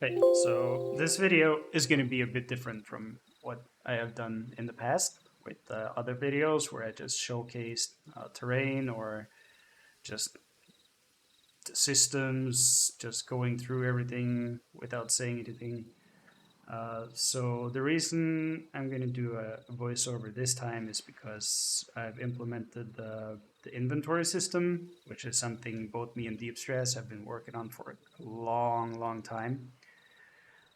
Okay, so this video is going to be a bit different from what I have done in the past with other videos where I just showcased terrain or just the systems, just going through everything without saying anything. So the reason I'm going to do a voiceover this time is because I've implemented the inventory system, which is something both me and Deep Stress have been working on for a long, long time.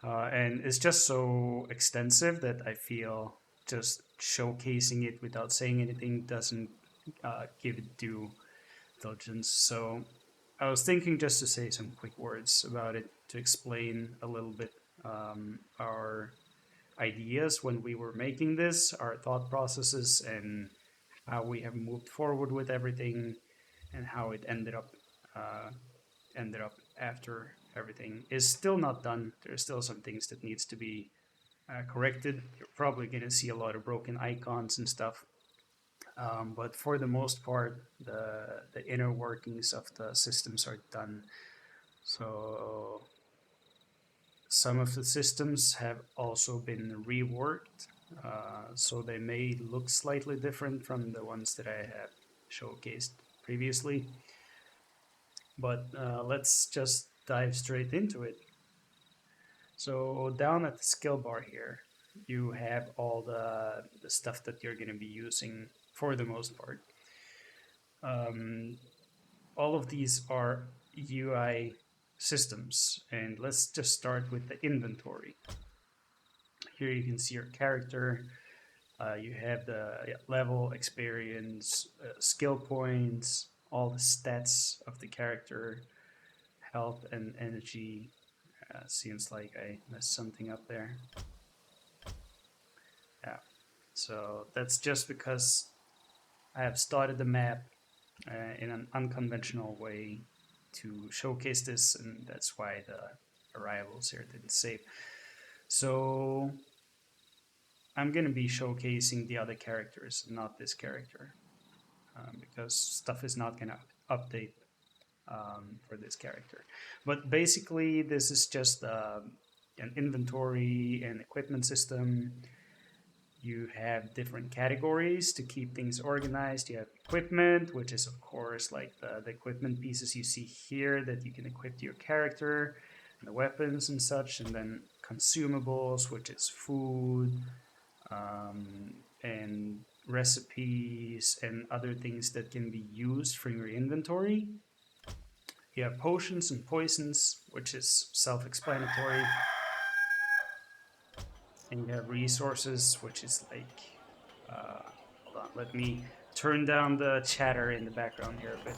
And it's just so extensive that I feel just showcasing it without saying anything doesn't give it due diligence. So I was thinking just to say some quick words about it to explain a little bit our ideas when we were making this, our thought processes, and how we have moved forward with everything, and how it uh, ended up after everything is still not done. There's still some things that needs to be corrected. You're probably going to see a lot of broken icons and stuff. But for the most part, the inner workings of the systems are done. So some of the systems have also been reworked, so they may look slightly different from the ones that I have showcased previously. But let's just dive straight into it. So down at the skill bar here, you have all the stuff that you're going to be using for the most part. Um, all of these are UI systems, and let's just start with the inventory. Here you can see your character. You have the level, experience, skill points, all the stats of the character, health and energy. Seems like I messed something up there. Yeah. So that's just because I have started the map in an unconventional way to showcase this, and that's why the arrivals here didn't save. So I'm going to be showcasing the other characters, not this character, because stuff is not going to update for this character. But basically, this is just an inventory and equipment system. You have different categories to keep things organized. You have equipment, which is, of course, like the equipment pieces you see here that you can equip to your character, and the weapons and such. And then consumables, which is food, and recipes, and other things that can be used from your inventory. You have potions and poisons, which is self explanatory. And you have resources, which is like, hold on, let me turn down the chatter in the background here a bit.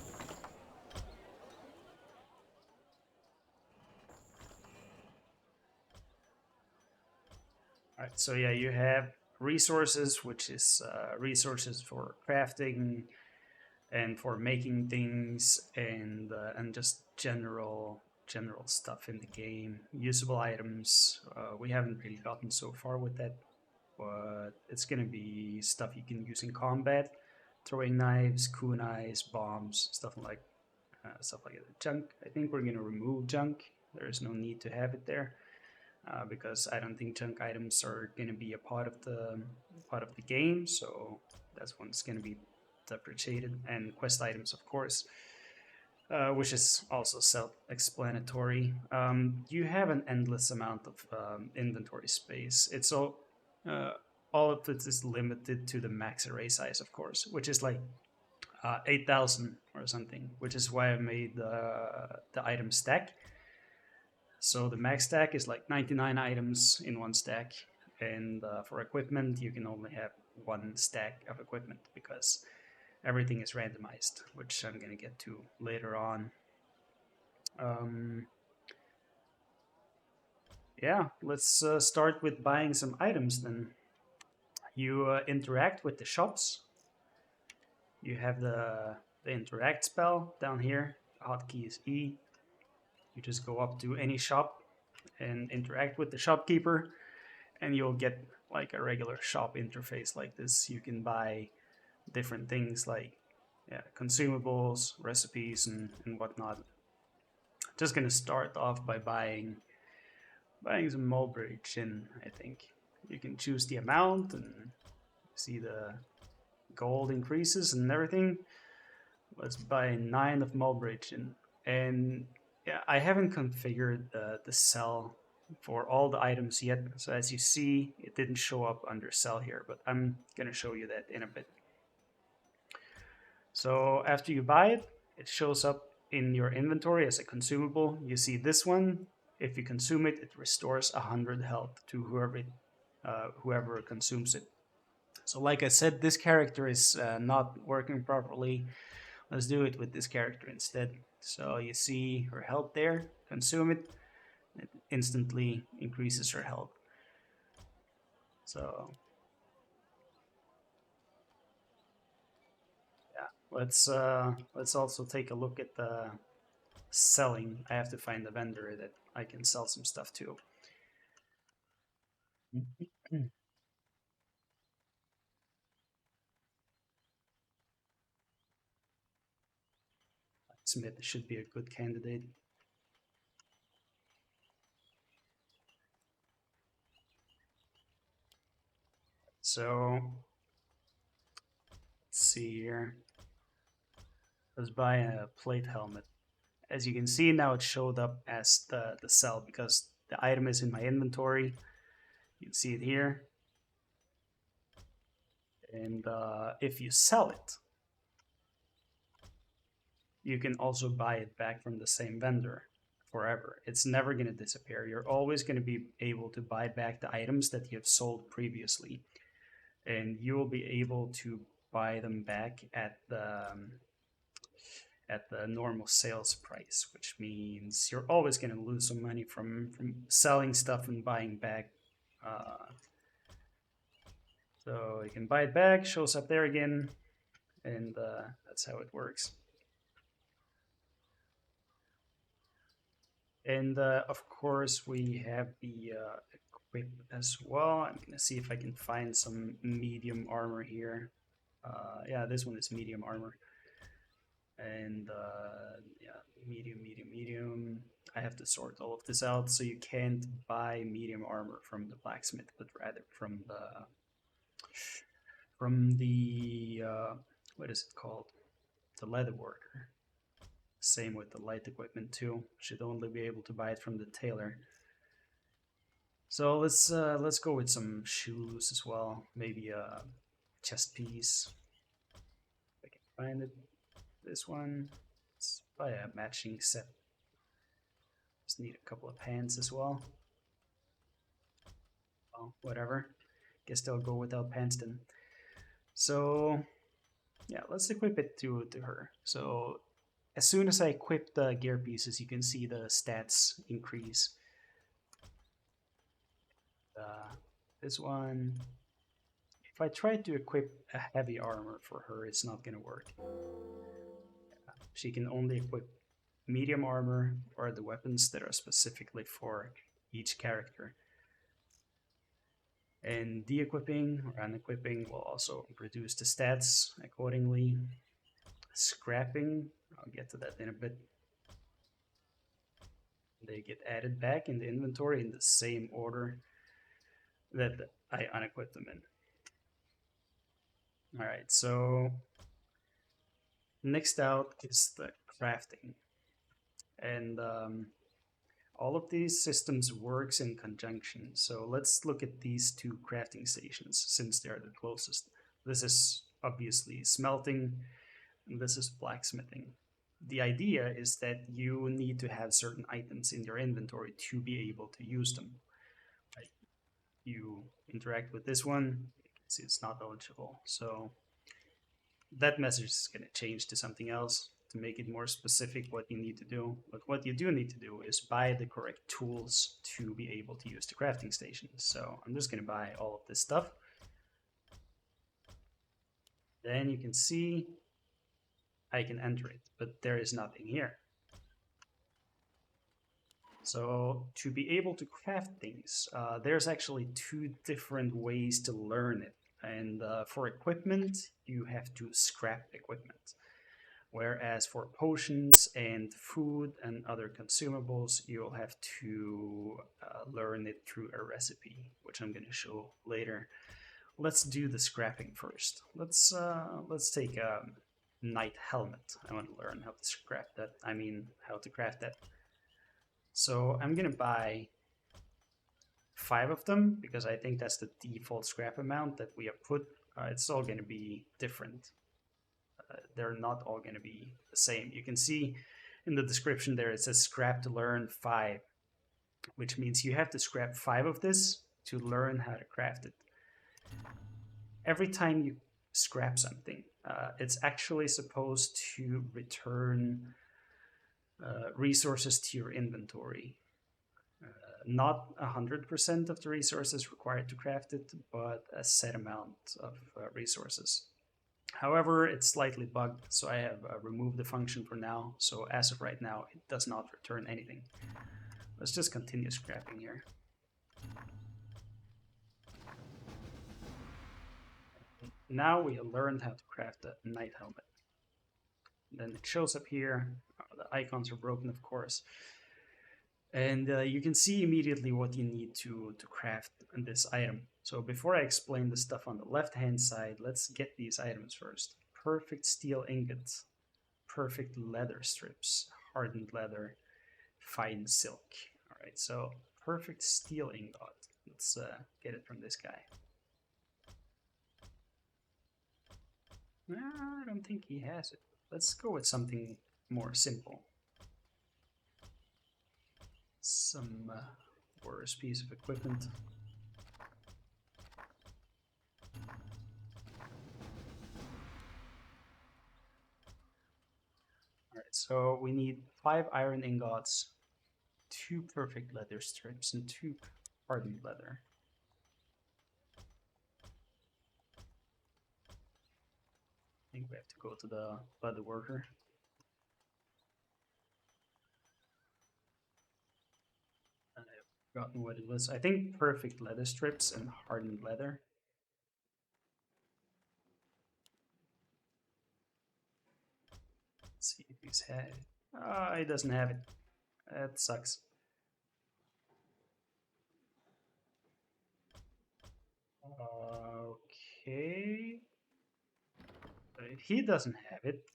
All right, so yeah, you have resources, which is resources for crafting and for making things, and just general stuff in the game. Usable items. We haven't really gotten so far with that, but it's gonna be stuff you can use in combat, throwing knives, kunais, bombs, stuff like that. Junk. I think we're gonna remove junk. There is no need to have it there because I don't think junk items are gonna be a part of the game. So that's one's gonna be deprecated, and quest items, of course. Which is also self-explanatory. You have an endless amount of inventory space. Uh, all of it is limited to the max array size, of course, which is like 8,000 or something. Which is why I made the item stack. So the max stack is like 99 items in one stack, and for equipment you can only have one stack of equipment because everything is randomized, which I'm gonna get to later on. Um, yeah, let's start with buying some items then. You interact with the shops. You have the interact spell down here. The hotkey is E. You just go up to any shop and interact with the shopkeeper, and you'll get like a regular shop interface like this. You can buy different things like consumables, recipes, and whatnot. Just gonna start off by buying buying some mulberry gin, I think. You can choose the amount and see the gold increases and everything. Let's buy 9 of mulberry gin. And yeah, I haven't configured the sell for all the items yet. So as you see, it didn't show up under sell here, but I'm going to show you that in a bit. So after you buy it, it shows up in your inventory as a consumable. You see this one. If you consume it, it restores 100 health to whoever consumes it. So like I said, this character is not working properly. Let's do it with this character instead. So you see her health there, consume it, it instantly increases her health. So yeah, let's also take a look at the selling. I have to find a vendor that I can sell some stuff to. Smith should be a good candidate. So let's see here. Let's buy a plate helmet. As you can see now, it showed up as the sell because the item is in my inventory. You can see it here. And if you sell it, you can also buy it back from the same vendor forever. It's never going to disappear. You're always going to be able to buy back the items that you have sold previously. And you will be able to buy them back at the normal sales price, which means you're always going to lose some money from selling stuff and buying back. So you can buy it back, shows up there again, and that's how it works. And of course, we have the equip as well. I'm gonna see if I can find some medium armor here. Yeah, this one is medium armor. And yeah, medium. I have to sort all of this out, so you can't buy medium armor from the blacksmith, but rather from the what is it called? The leather worker. Same with the light equipment too. Should only be able to buy it from the tailor. So let's go with some shoes as well. Maybe a chest piece. If I can find it. This one. Let's buy a matching set. Just need a couple of pants as well. Well, whatever. Guess they'll go without pants then. So yeah, let's equip it to her. So as soon as I equip the gear pieces, you can see the stats increase. This one, if I try to equip a heavy armor for her, it's not going to work. She can only equip medium armor or the weapons that are specifically for each character. And de-equipping or unequipping will also reduce the stats accordingly. Scrapping, I'll get to that in a bit. They get added back in the inventory in the same order that I unequipped them in. Alright, so next out is the crafting. And all of these systems works in conjunction. So let's look at these two crafting stations since they're the closest. This is obviously smelting, and this is blacksmithing. The idea is that you need to have certain items in your inventory to be able to use them. Right? You interact with this one, you can see it's not eligible. So that message is going to change to something else to make it more specific what you need to do. But what you do need to do is buy the correct tools to be able to use the crafting station. So I'm just going to buy all of this stuff. Then you can see I can enter it, but there is nothing here. So to be able to craft things, there's actually two different ways to learn it. And for equipment, you have to scrap equipment. Whereas for potions and food and other consumables, you'll have to learn it through a recipe, which I'm going to show later. Let's do the scrapping first. Let's take a knight helmet. I want to learn how to scrap that. I mean, how to craft that. So I'm gonna buy 5 of them because I think that's the default scrap amount that we have put. It's all gonna be different. They're not all gonna be the same. You can see in the description there it says scrap to learn 5, which means you have to scrap 5 of this to learn how to craft it. Every time you scrap something, it's actually supposed to return resources to your inventory. Not 100% of the resources required to craft it, but a set amount of resources. However, it's slightly bugged, so I have removed the function for now. So as of right now, it does not return anything. Let's just continue scrapping here. Now we have learned how to craft a knight helmet. Then it shows up here. The icons are broken, of course. And you can see immediately what you need to craft this item. So before I explain the stuff on the left-hand side, let's get these items first. Perfect steel ingots, perfect leather strips, hardened leather, fine silk. All right, so perfect steel ingot. Let's get it from this guy. I don't think he has it. Let's go with something more simple. Some worse piece of equipment. Alright, so we need 5 iron ingots, 2 perfect leather strips, and 2 hardened leather. I think we have to go to the leather worker. I've forgotten what it was. I think perfect leather strips and hardened leather. Let's see if he's had it. Ah, he doesn't have it. That sucks. Okay. But if he doesn't have it,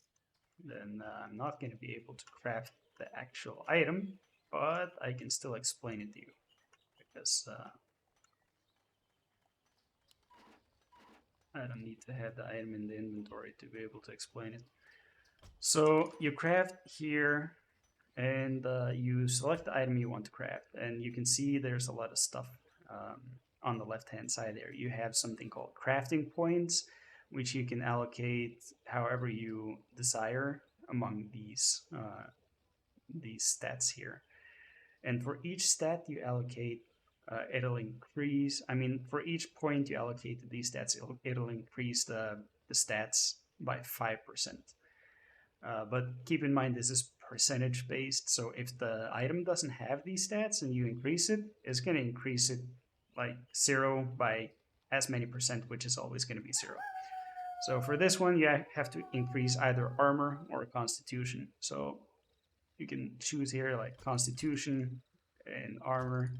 then I'm not going to be able to craft the actual item, but I can still explain it to you because I don't need to have the item in the inventory to be able to explain it. So you craft here and you select the item you want to craft, and you can see there's a lot of stuff on the left hand side there. You have something called crafting points, which you can allocate however you desire among these stats here. And for each stat you allocate, it'll increase. I mean, for each point you allocate to these stats, it'll increase the stats by 5%. But keep in mind, this is percentage based. So if the item doesn't have these stats and you increase it, it's going to increase it like 0 by as many percent, which is always going to be 0. So for this one, you have to increase either armor or constitution. So you can choose here like constitution and armor,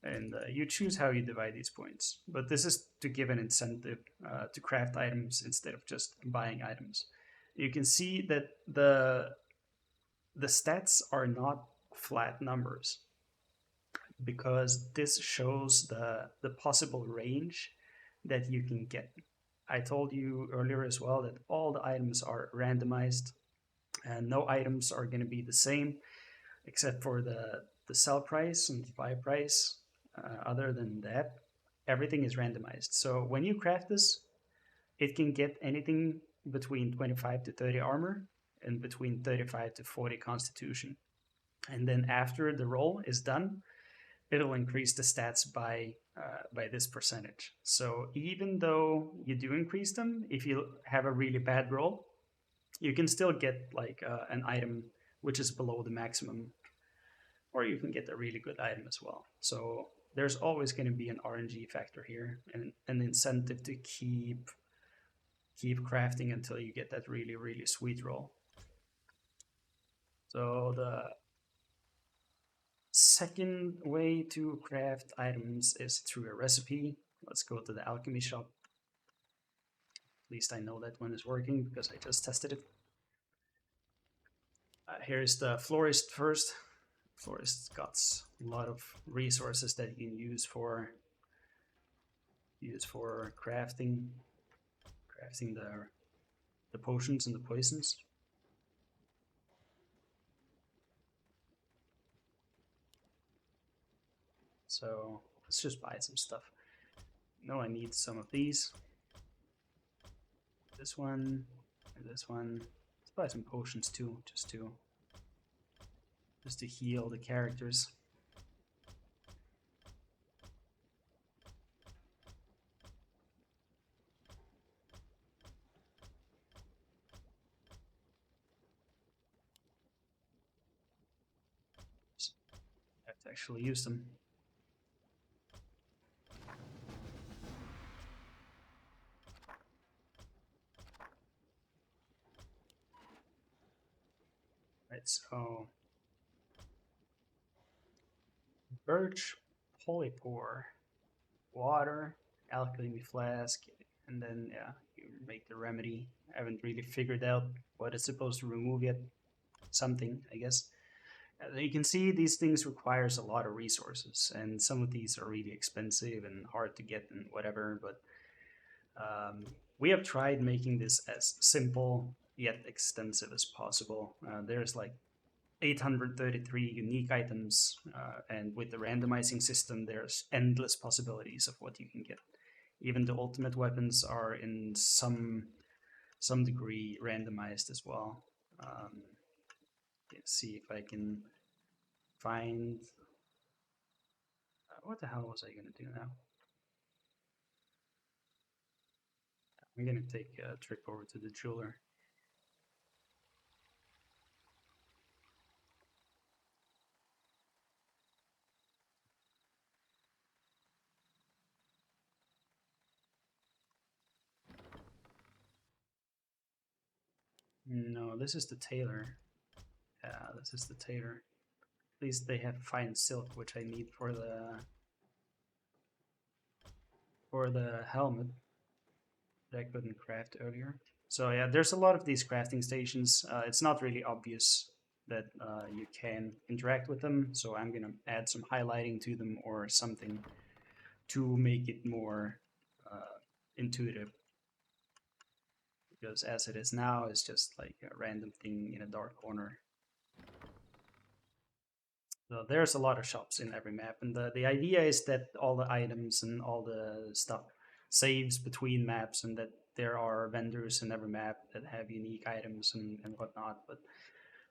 and you choose how you divide these points. But this is to give an incentive to craft items instead of just buying items. You can see that the stats are not flat numbers because this shows the possible range that you can get. I told you earlier as well that all the items are randomized and no items are going to be the same except for the sell price and the buy price. Other than that, everything is randomized. So when you craft this, it can get anything between 25 to 30 armor and between 35 to 40 constitution. And then after the roll is done, it'll increase the stats by this percentage. So even though you do increase them, if you have a really bad roll, you can still get like an item which is below the maximum, or you can get a really good item as well. So there's always going to be an RNG factor here and an incentive to keep crafting until you get that really, really sweet roll. So the second way to craft items is through a recipe. Let's go to the alchemy shop. At least I know that one is working because I just tested it. Here's the florist first. Florist got a lot of resources that you can use for crafting the potions and the poisons. So let's just buy some stuff. No, I need some of these. This one and this one. Let's buy some potions too, just to heal the characters. I have to actually use them. Right, so birch, polypore, water, alchemy flask, and then yeah, you make the remedy. I haven't really figured out what it's supposed to remove yet. Something, I guess. You can see these things requires a lot of resources, and some of these are really expensive and hard to get and whatever. But we have tried making this as simple yet extensive as possible. There's like 833 unique items, and with the randomizing system, there's endless possibilities of what you can get. Even the ultimate weapons are in some degree randomized as well. Let's see if I can find. What the hell was I gonna do now? I'm gonna take a trip over to the jeweler. No, this is the tailor. Yeah, this is the tailor. At least they have fine silk, which I need for the helmet that I couldn't craft earlier. So yeah, there's a lot of these crafting stations. It's not really obvious that you can interact with them, so I'm gonna add some highlighting to them or something to make it more intuitive. Because as it is now, it's just like a random thing in a dark corner. So there's a lot of shops in every map, and the idea is that all the items and all the stuff saves between maps, and that there are vendors in every map that have unique items and whatnot. But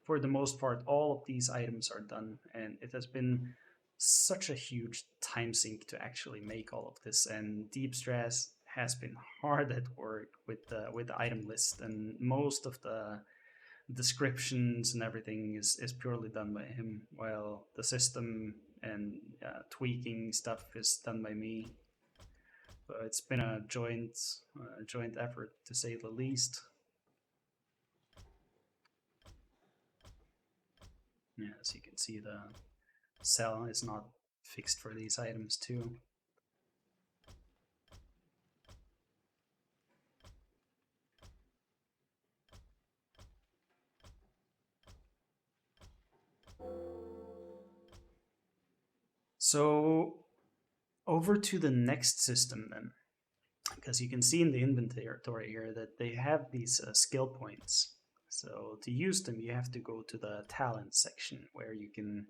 for the most part, all of these items are done, and it has been such a huge time sink to actually make all of this. And Deep Stress has been hard at work with the item list, and most of the descriptions and everything is purely done by him, while the system and tweaking stuff is done by me. So it's been a joint effort, to say the least. Yeah, as you can see, the cell is not fixed for these items too. So over to the next system then, because you can see in the inventory here that they have these skill points. So to use them, you have to go to the talent section where you can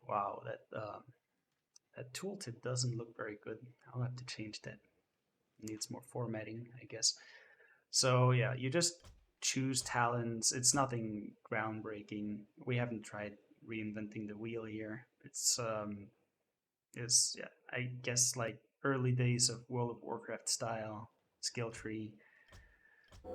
wow, that tooltip doesn't look very good. I'll have to change that. It needs more formatting, I guess. So yeah, you just choose talents. It's nothing groundbreaking. We haven't tried reinventing the wheel here. It's yeah, I guess like early days of World of Warcraft style skill tree. You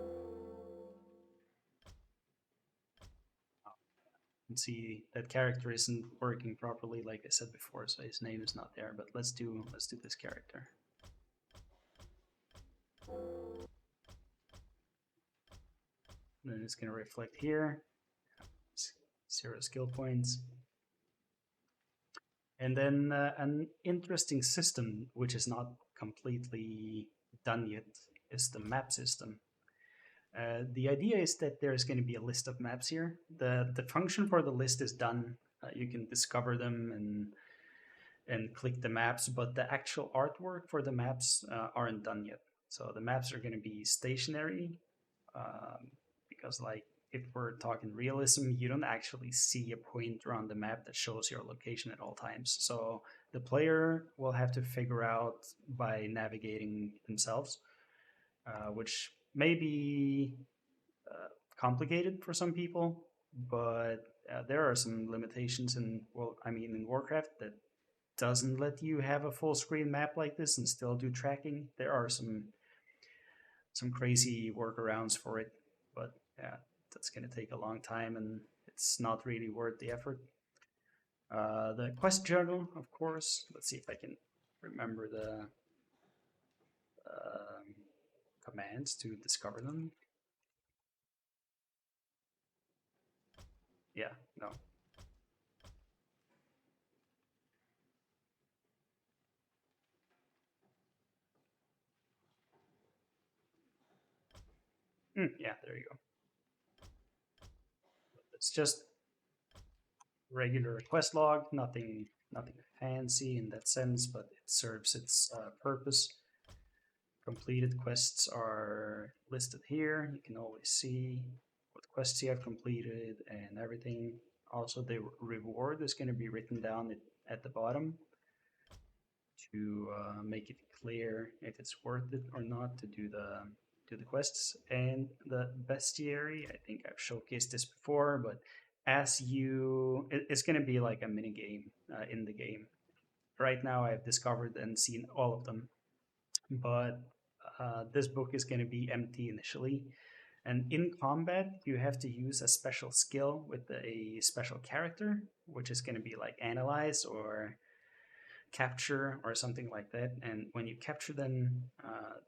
can see that character isn't working properly, like I said before, so his name is not there. But let's do this character. And then it's gonna reflect here. 0 skill points. And then an interesting system, which is not completely done yet, is the map system. The idea is that there's going to be a list of maps here. The function for the list is done. You can discover them and click the maps, but the actual artwork for the maps aren't done yet. So the maps are going to be stationary, um, because like if we're talking realism, you don't actually see a pointer on the map that shows your location at all times. So the player will have to figure out by navigating themselves, which may be complicated for some people, but there are some limitations in, well, I mean, in Warcraft that doesn't let you have a full screen map like this and still do tracking. There are some crazy workarounds for it, but yeah, that's gonna take a long time and it's not really worth the effort. The quest journal, of course. Let's see if I can remember the um, commands to discover them. Yeah, no. Yeah, there you go. It's just regular quest log, nothing fancy in that sense, but it serves its purpose. Completed quests are listed here. You can always see what quests you have completed and everything. Also, the reward is going to be written down at the bottom to make it clear if it's worth it or not to do the quests. And the bestiary, I think I've showcased this before, but as it's going to be like a mini game in the game. Right now, I've discovered and seen all of them, but this book is going to be empty initially. And in combat, you have to use a special skill with a special character, which is going to be like analyze or capture or something like that. And when you capture them,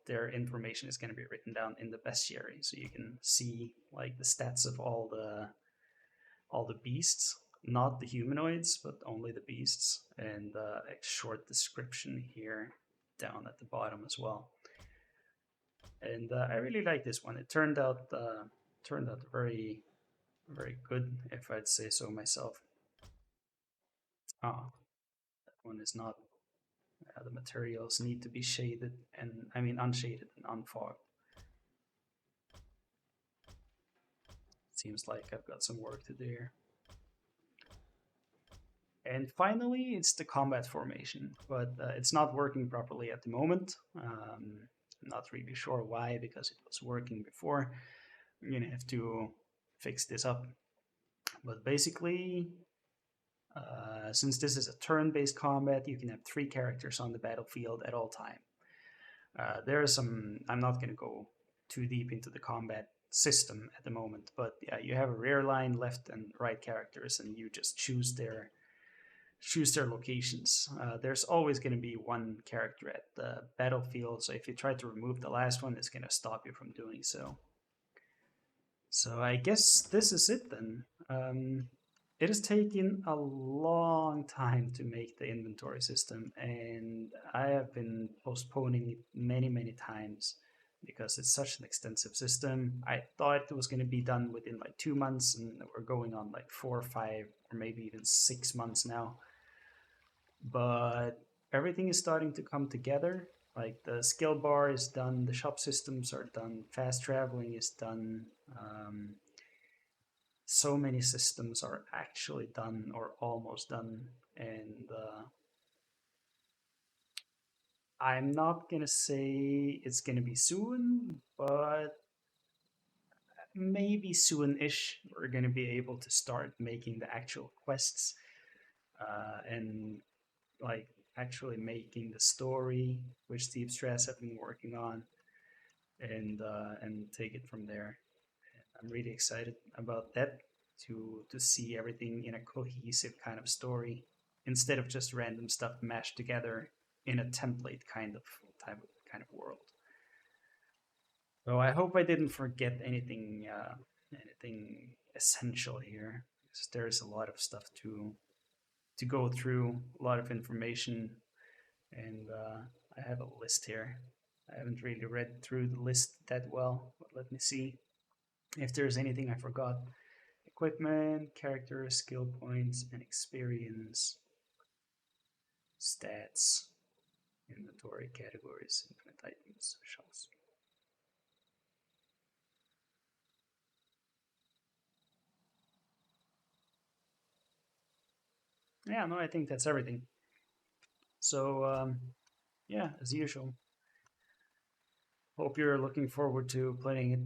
their information is going to be written down in the bestiary, so you can see like the stats of all the beasts, not the humanoids, but only the beasts, and a short description here down at the bottom as well. And I really like this one. It turned out very good, if I'd say so myself. Ah, that one is not. The materials need to be shaded, and I mean unshaded and unfogged. Seems like I've got some work to do here. And finally, it's the combat formation, but it's not working properly at the moment. I'm not really sure why, because it was working before. I'm gonna have to fix this up. But basically, since this is a turn-based combat, you can have 3 characters on the battlefield at all time. There are some. I'm not going to go too deep into the combat system at the moment, but yeah, you have a rear line, left and right characters, and you just choose their locations. There's always going to be one character at the battlefield, so if you try to remove the last one, it's going to stop you from doing so. So I guess this is it then. It has taken a long time to make the inventory system, and I have been postponing it many times because it's such an extensive system. I thought it was going to be done within like 2 months, and we're going on like 4 or 5 or maybe even 6 months now. But everything is starting to come together. Like the skill bar is done, the shop systems are done, fast traveling is done. So many systems are actually done or almost done, and I'm not gonna say it's gonna be soon, but maybe soon-ish we're gonna be able to start making the actual quests and like actually making the story, which Steve Stress have been working on, and take it from there. I'm really excited about that to see everything in a cohesive kind of story instead of just random stuff mashed together in a template kind of world. So I hope I didn't forget anything essential here, because there's a lot of stuff to go through a lot of information, and I have a list here. I haven't really read through the list that well, but let me see if there's anything I forgot. Equipment, character, skill points, and experience. Stats, inventory, categories, infinite items, socials. Yeah, no, I think that's everything. So, yeah, as usual. Hope you're looking forward to playing it